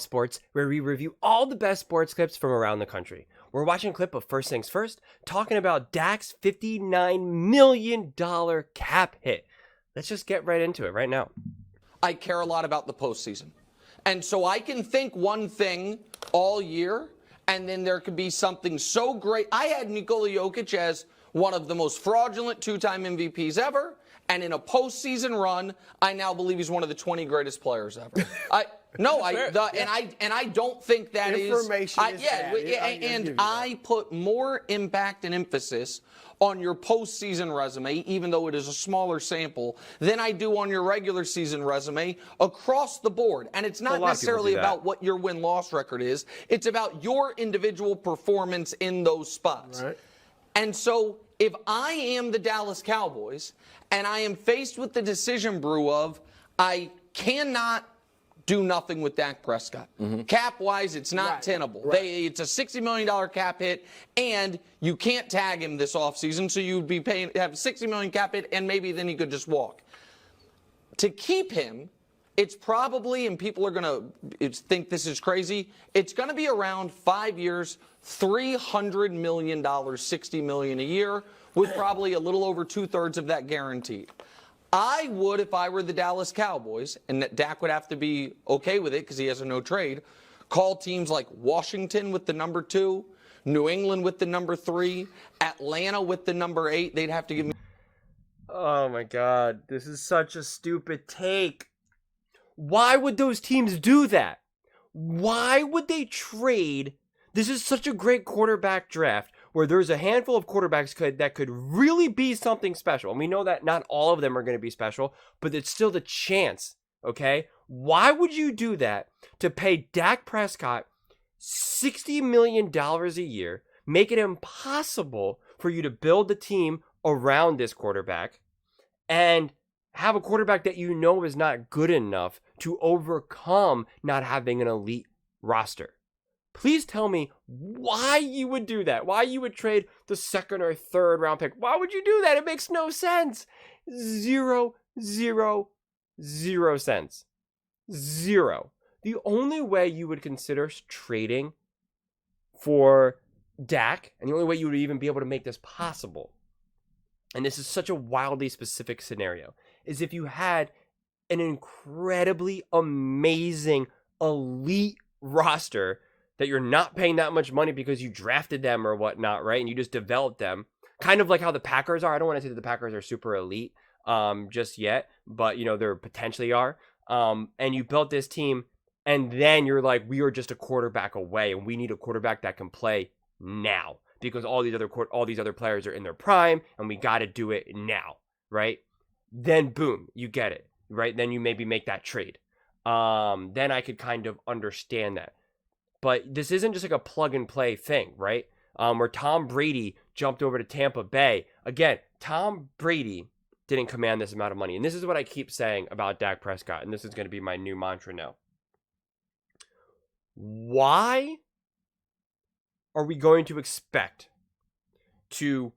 Sports, where we review all the best sports clips from around the country. We're watching a clip of First Things First, talking about Dak's $59 million cap hit. Let's just get right into it right now. I care a lot about the postseason. And so I can think one thing all year, and then there could be something so great. I had Nikola Jokic as one of the most fraudulent two-time MVPs ever, and in a postseason run, I now believe he's one of the 20 greatest players ever. I don't think that information is. Information is I put more impact and emphasis on your postseason resume, even though it is a smaller sample, than I do on your regular season resume across the board. And it's not necessarily about what your win-loss record is. It's about your individual performance in those spots. Right. And so if I am the Dallas Cowboys and I am faced with the decision brew of I cannot do nothing with Dak Prescott. Cap-wise, it's not tenable. It's a $60 million cap hit, and you can't tag him this offseason, so you'd be paying have a $60 million cap hit, and maybe then he could just walk. To keep him, it's probably, and people are going to think this is crazy, it's going to be around 5 years, $300 million, $60 million a year, with probably a little over two-thirds of that guaranteed. I would, if I were the Dallas Cowboys, and that Dak would have to be okay with it because he has a no trade, call teams like Washington with the number 2, New England with the number 3, Atlanta with the number 8. They'd have to give me. Oh my God, this is such a stupid take. Why would those teams do that? Why would they trade? This is such a great quarterback draft where there's a handful of quarterbacks that could really be something special. And we know that not all of them are going to be special, but it's still the chance, okay? Why would you do that to pay Dak Prescott $60 million a year, make it impossible for you to build the team around this quarterback, and have a quarterback that you know is not good enough to overcome not having an elite roster? Please tell me why you would do that. Why you would trade the second or third round pick. Why would you do that? It makes no sense. Zero cents. Zero. The only way you would consider trading for Dak, and the only way you would even be able to make this possible, and this is such a wildly specific scenario, is if you had an incredibly amazing elite roster that you're not paying that much money because you drafted them or whatnot, right? And you just developed them. Kind of like how the Packers are. I don't want to say that the Packers are super elite just yet, but, they're potentially are. And you built this team, and then you're like, we are just a quarterback away, and we need a quarterback that can play now because all these other players are in their prime, and we got to do it now, right? Then, boom, you get it, right? Then you maybe make that trade. Then I could kind of understand that. But this isn't just like a plug and play thing, right? Where Tom Brady jumped over to Tampa Bay. Again, Tom Brady didn't command this amount of money. And this is what I keep saying about Dak Prescott. And this is going to be my new mantra now. Why are we going to expect to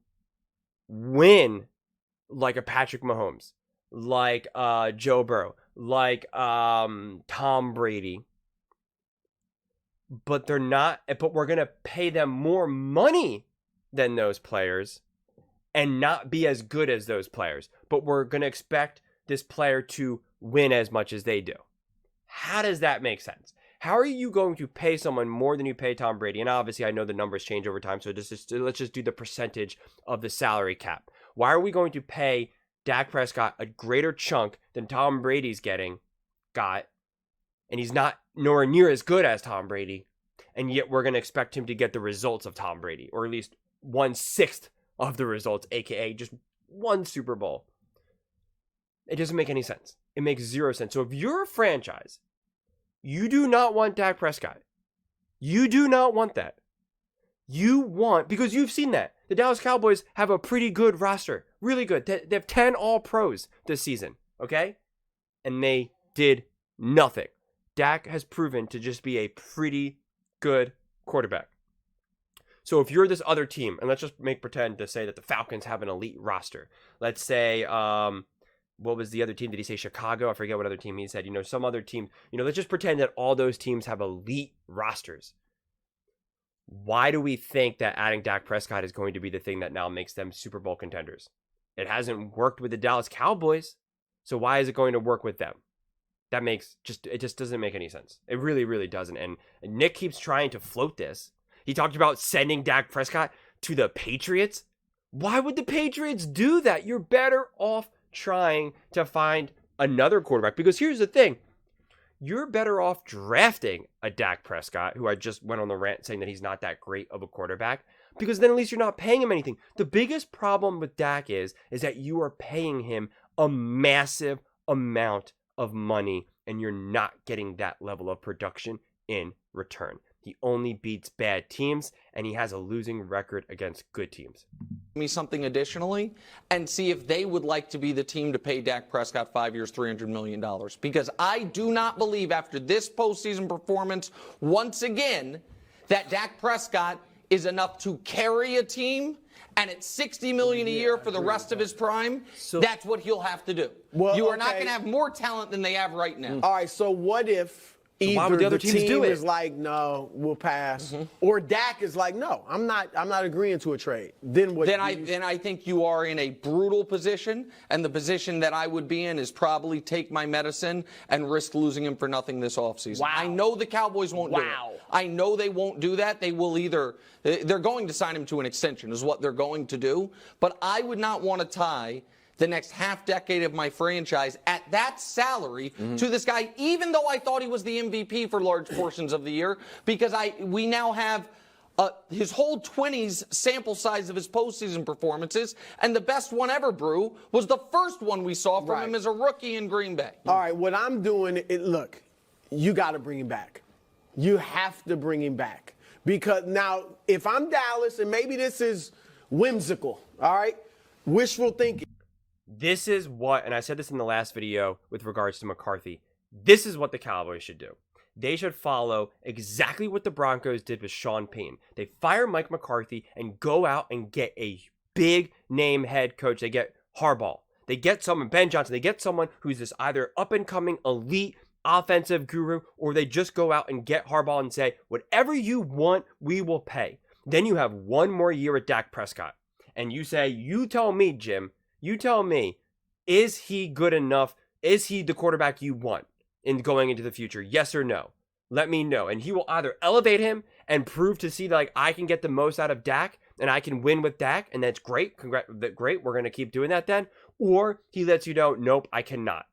win like a Patrick Mahomes, like Joe Burrow, like Tom Brady? But we're going to pay them more money than those players and not be as good as those players. But we're going to expect this player to win as much as they do. How does that make sense? How are you going to pay someone more than you pay Tom Brady? And obviously, I know the numbers change over time, so let's just do the percentage of the salary cap. Why are we going to pay Dak Prescott a greater chunk than Tom Brady's got? And he's not nowhere near as good as Tom Brady. And yet we're going to expect him to get the results of Tom Brady. Or at least 1/6 of the results, a.k.a. just one Super Bowl. It doesn't make any sense. It makes zero sense. So if you're a franchise, you do not want Dak Prescott. You do not want that. You want, because you've seen that. The Dallas Cowboys have a pretty good roster. Really good. They have 10 All-Pros this season. Okay? And they did nothing. Dak has proven to just be a pretty good quarterback. So if you're this other team, and let's just pretend to say that the Falcons have an elite roster. Let's say what was the other team? Did he say Chicago? I forget what other team he said. Some other team. Let's just pretend that all those teams have elite rosters. Why do we think that adding Dak Prescott is going to be the thing that now makes them Super Bowl contenders? It hasn't worked with the Dallas Cowboys, so why is it going to work with them? It just doesn't make any sense. It really, really doesn't. And Nick keeps trying to float this. He talked about sending Dak Prescott to the Patriots. Why would the Patriots do that? You're better off trying to find another quarterback. Because here's the thing. You're better off drafting a Dak Prescott, who I just went on the rant saying that he's not that great of a quarterback, because then at least you're not paying him anything. The biggest problem with Dak is that you are paying him a massive amount of money, and you're not getting that level of production in return. He only beats bad teams, and he has a losing record against good teams. Me something additionally and see if they would like to be the team to pay Dak Prescott 5 years, $300 million. Because I do not believe after this postseason performance, once again, that Dak Prescott is enough to carry a team, and at $60 million a year for the rest of his prime, that's what he'll have to do. Well, you are not going to have more talent than they have right now. All right, so what if either the other team is like, no, we'll pass, or Dak is like, no, I'm not agreeing to a trade? Then what? Then I think you are in a brutal position, and the position that I would be in is probably take my medicine and risk losing him for nothing this offseason. Wow. I know the Cowboys won't do it. I know they won't do that. They will they're going to sign him to an extension is what they're going to do, but I would not want to tie the next half decade of my franchise at that salary to this guy, even though I thought he was the MVP for large portions of the year, because we now have his whole 20s sample size of his postseason performances, and the best one ever, Brew, was the first one we saw from him as a rookie in Green Bay. All right, what I'm doing, look, you got to bring him back. You have to bring him back. Because now, if I'm Dallas, and maybe this is whimsical, all right, wishful thinking. This is what, and I said this in the last video with regards to McCarthy, this is what the Cowboys should do. They should follow exactly what the Broncos did with Sean Payton. They fire Mike McCarthy and go out and get a big name head coach. They get Harbaugh. They get someone, Ben Johnson. They get someone who's this either up-and-coming elite offensive guru, or they just go out and get Harbaugh and say, whatever you want, we will pay. Then you have one more year at Dak Prescott. And you say, you tell me, Jim, you tell me, is he good enough? Is he the quarterback you want in going into the future? Yes or no? Let me know. And he will either elevate him and prove to see that, like, I can get the most out of Dak and I can win with Dak, and that's great. Great. We're going to keep doing that then. Or he lets you know, nope, I cannot.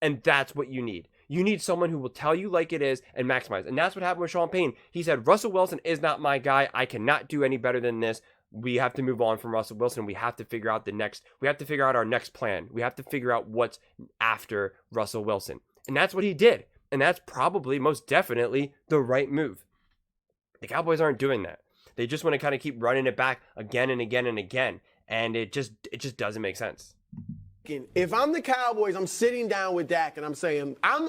And that's what you need. You need someone who will tell you like it is and maximize. And that's what happened with Sean Payton. He said, Russell Wilson is not my guy. I cannot do any better than this. We have to move on from Russell Wilson. We have to figure out our next plan. We have to figure out what's after Russell Wilson. And that's what he did. And that's probably most definitely the right move. The Cowboys aren't doing that. They just want to kind of keep running it back again and again and again. And it just doesn't make sense. If I'm the Cowboys, I'm sitting down with Dak and I'm saying, I'm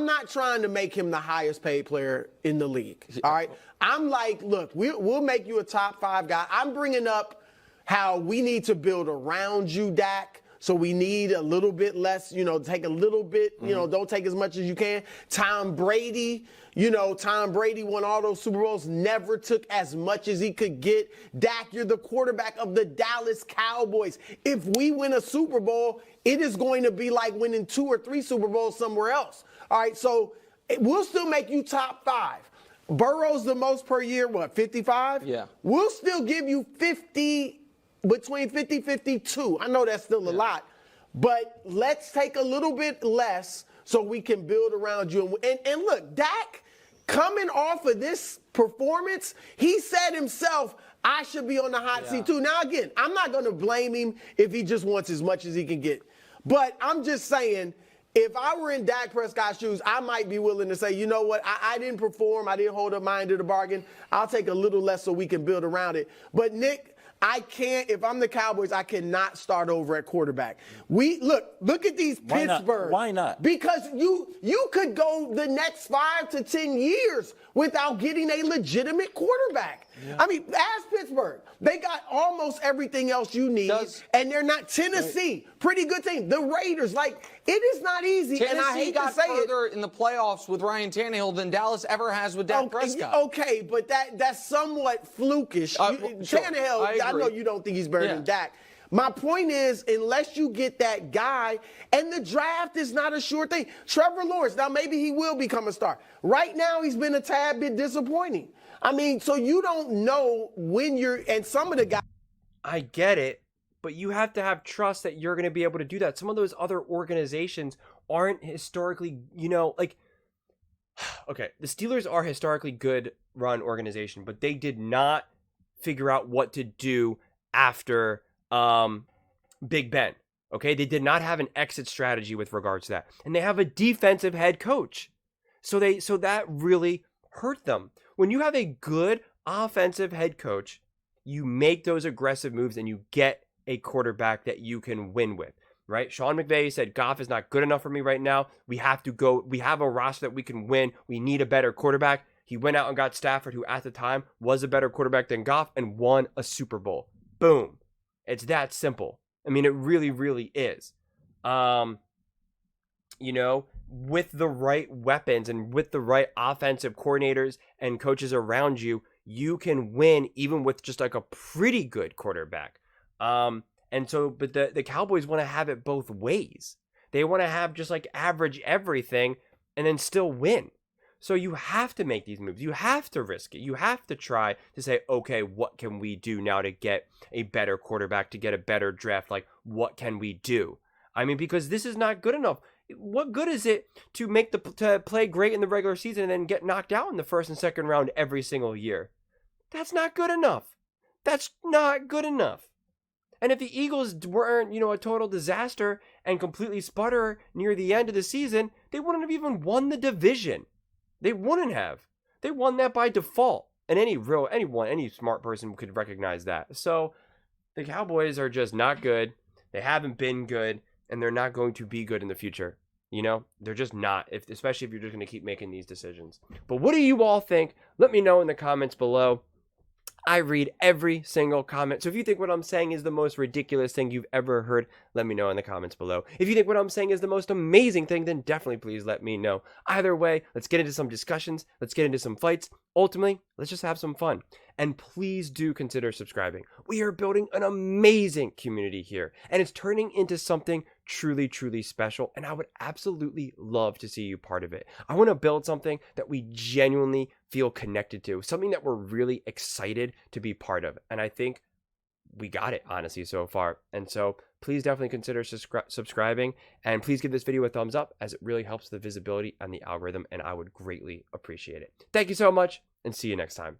not trying to make him the highest paid player in the league. All right. I'm like, look, we'll make you a top 5 guy. I'm bringing up how we need to build around you, Dak. So we need a little bit less, take a little bit, don't take as much as you can. Tom Brady won all those Super Bowls, never took as much as he could get. Dak, you're the quarterback of the Dallas Cowboys. If we win a Super Bowl, it is going to be like winning 2 or 3 Super Bowls somewhere else. All right, so we'll still make you top 5. Burrow's the most per year, 55? Yeah. We'll still give you 50, between 50, 52. I know that's still a lot, but let's take a little bit less so we can build around you. And look, Dak, coming off of this performance, he said himself, I should be on the hot seat too. Now, again, I'm not going to blame him if he just wants as much as he can get. But I'm just saying, if I were in Dak Prescott's shoes, I might be willing to say, you know what, I didn't perform. I didn't hold up my end of the bargain. I'll take a little less so we can build around it. But, Nick, I can't, if I'm the Cowboys, I cannot start over at quarterback. Look at these Pittsburgh. Why not? Because you could go the next 5 to 10 years without getting a legitimate quarterback. Yeah. I mean, ask Pittsburgh. They got almost everything else you need, and they're not Tennessee. pretty good teams. The Raiders, like, it is not easy. Tennessee and I hate got to say further in the playoffs with Ryan Tannehill than Dallas ever has with Dak Prescott. Okay, but that's somewhat flukish. Sure, Tannehill, I know you don't think he's better than Dak. My point is, unless you get that guy, and the draft is not a sure thing. Trevor Lawrence, now maybe he will become a star. Right now, he's been a tad bit disappointing. I mean, so you don't know when and some of the guys. I get it, but you have to have trust that you're going to be able to do that. Some of those other organizations aren't historically, okay, the Steelers are a historically good run organization, but they did not figure out what to do after Big Ben. Okay, they did not have an exit strategy with regards to that, and they have a defensive head coach, so that really hurt them. When you have a good offensive head coach, you make those aggressive moves and you get a quarterback that you can win with, right? Sean McVay said, Goff is not good enough for me right now. We have a roster that we can win. We need a better quarterback. He went out and got Stafford, who at the time was a better quarterback than Goff, and won a Super Bowl. Boom. It's that simple. I mean, it really, really is. With the right weapons and with the right offensive coordinators and coaches around you, you can win even with just like a pretty good quarterback. But the Cowboys want to have it both ways. They want to have just like average everything and then still win. So you have to make these moves. You have to risk it. You have to try to say, okay, what can we do now to get a better quarterback, to get a better draft? Like, what can we do? I mean, because this is not good enough. What good is it to play great in the regular season and then get knocked out in the first and second round every single year? That's not good enough. That's not good enough. And if the Eagles weren't, a total disaster and completely sputter near the end of the season, they wouldn't have even won the division. They wouldn't have. They won that by default. And any smart person could recognize that. So the Cowboys are just not good. They haven't been good, and they're not going to be good in the future. They're just not, especially if you're just going to keep making these decisions. But what do you all think? Let me know in the comments below. I read every single comment. So if you think what I'm saying is the most ridiculous thing you've ever heard, let me know in the comments below. If you think what I'm saying is the most amazing thing, then definitely please let me know. Either way, let's get into some discussions. Let's get into some fights. Ultimately, let's just have some fun. And please do consider subscribing. We are building an amazing community here, and it's turning into something truly, truly special, and I would absolutely love to see you part of it. I want to build something that we genuinely feel connected to, something that we're really excited to be part of, and I think we got it, honestly, so far. And so please definitely consider subscribing, and please give this video a thumbs up, as it really helps the visibility and the algorithm, and I would greatly appreciate it. Thank you so much, and see you next time.